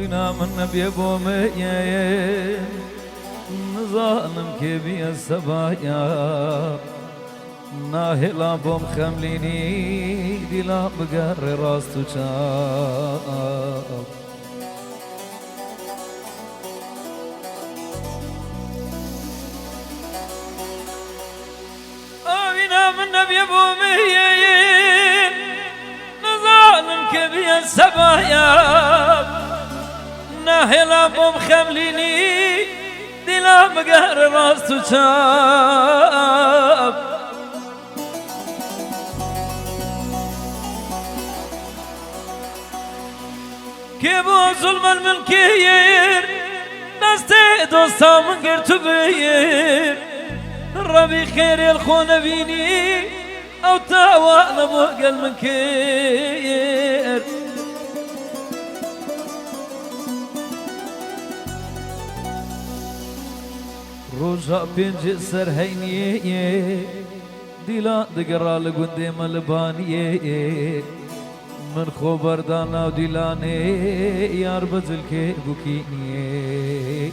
وينا من نبي بومي ظالم كبي السبايا ناهلا بوم خمليني دلا بقر راستو شاب وينا من نبي بومي ظالم كبي السبايا ناهلا بوم خمليني دلا بقر راستو شاب كيبو ظلم الملكير دستي دوستا من قرتو بير ربي خير الخون بيني او تاوانا بوق المنكير روجا بينج سر هيني ديلا دقرا لقندي ملباني من خبر دانا ودلاني يار بزل كي بكيني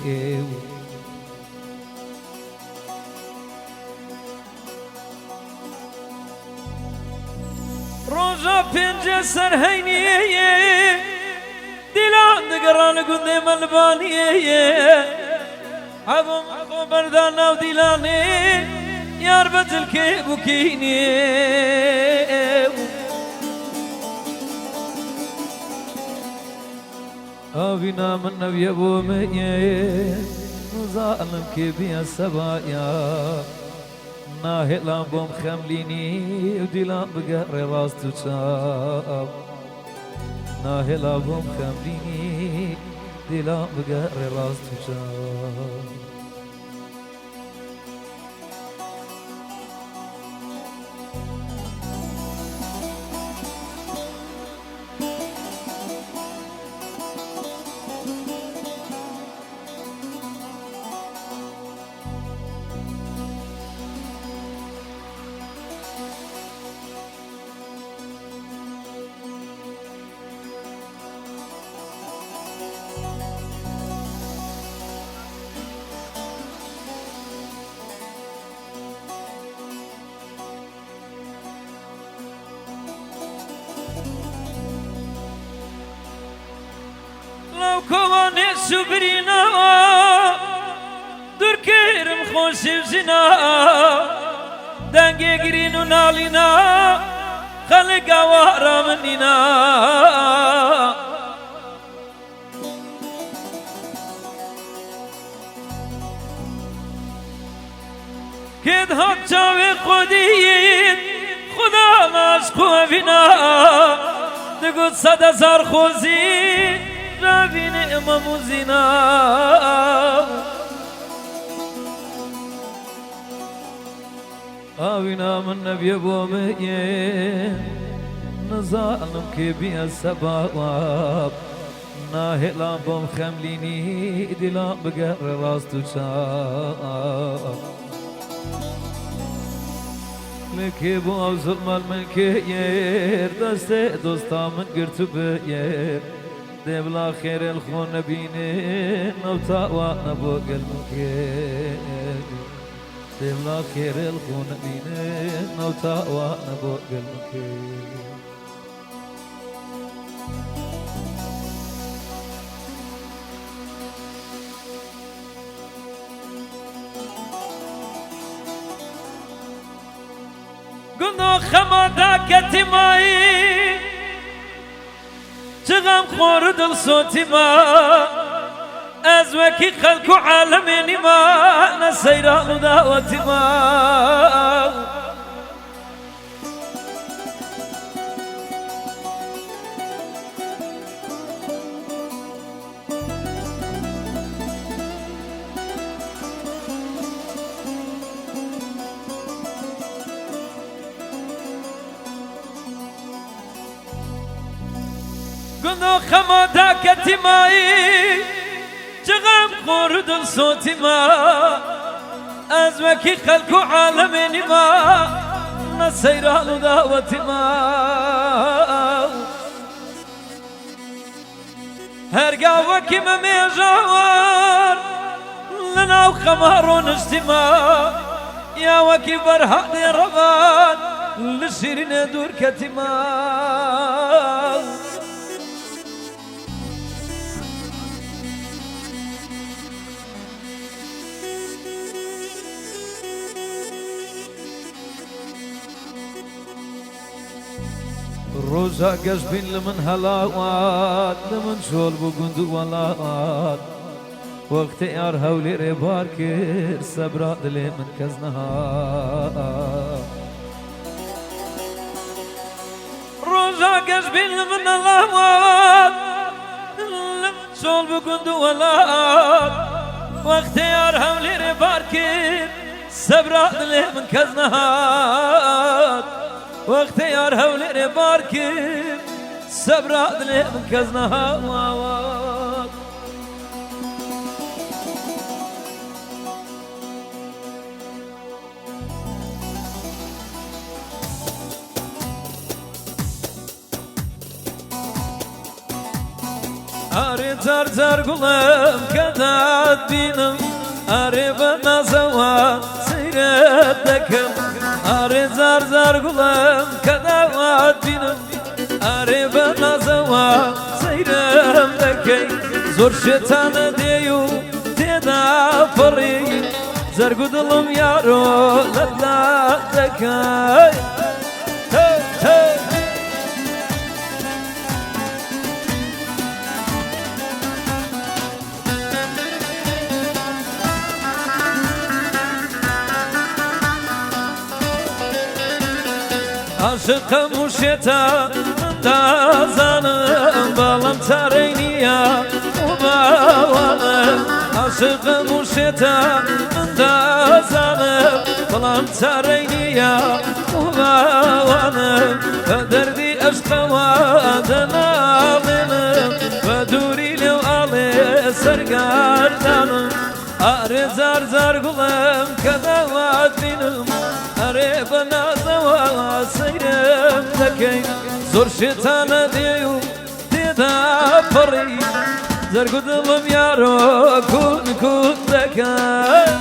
روجا بينج سر هيني دلان دقرا لقندي ملباني عبم خبر دانا ودلاني يار بزل كي بكيني أبينا من نبي أبو مئين ظالم كبي السبايا ناهلا بوم خمليني ودلا بقر راستو شاب ناهلا بوم خمليني دلا بقر راستو شاب كواني سبرينا دور كيرم خوش بزنا دنگي گرينو نالينا خلق وارا مننا كد هات جاوي خودين خدا مشكو بنا دقود صد زار خوزين رابين امام زنا آوينا من نبي بومي نظالم كبي السباب ناهلا بوم خمليني دلا بقر راستو شاب لكي بو ظلم الملكير دستي دوستا من قرتو بير دبلا خير الخون بيني نوتا ونبو قلبك دبلا خير الخون بيني نوتا ونبو قلبك قلنا خمادا كتماي تغم خورد الصوت ما أزوكي خلق عالمي ما نسيران دعوتي ما قلنا خمادا كتماي جغم خورد الصوت ما أزمكي خلق عالمي ما نسيران دعوتي ما هەرگا وەکی مەمێژاوار لەناو خەمار و نشتیما یا وەکی بەرهادێ ڕەوان لە شیرینە دوورکەتیما ڕۆژا گەشت بین لە من هەڵاوات لە من چۆڵ بوو گوند و وەڵات وەختەی یار هەولێ ڕێبار کرد سەبرا دلێ من کەس نەهات ڕۆژا گەشت بین لە من هەڵاوات لە من چۆڵ بوو گوند و وەڵات وەختەی یار هەولێ ڕێبار کرد سەبرا دلێ من کەس نەهات وقت یار هەولێ ڕێبار کرد سەبرا دلێ من کەس نەهات ئارێ جار جار گوڵم کە دادبینم ئارێ بە نازەوە سەیرەت دەکەم ئارێ زار زار گوڵم کە داوات بینم ئارێ بە نازەوە سەیرم دەکەی زۆر شێتانە دێی و تێدا پەڕی زەرگ و دڵم یارۆ لەتلا دەکەی عاشقم و شێتان دازانم بەڵام چارەی نییە و باوانم عاشقم و شێتان دازانم بەڵام چارەی نییە و باوانم بە دەردی عەشقەوە دەناڵێنم بە دووری لێو ئاڵێ سەرگاردانم ئارێ زار زار گوڵم کە داوات بینم ئەرێ بە نازەوە سەیرم دەکەی زۆر شێتانە دێ و تێدا پەڕی زەرگ و دڵم یارۆ کون کون دەکەی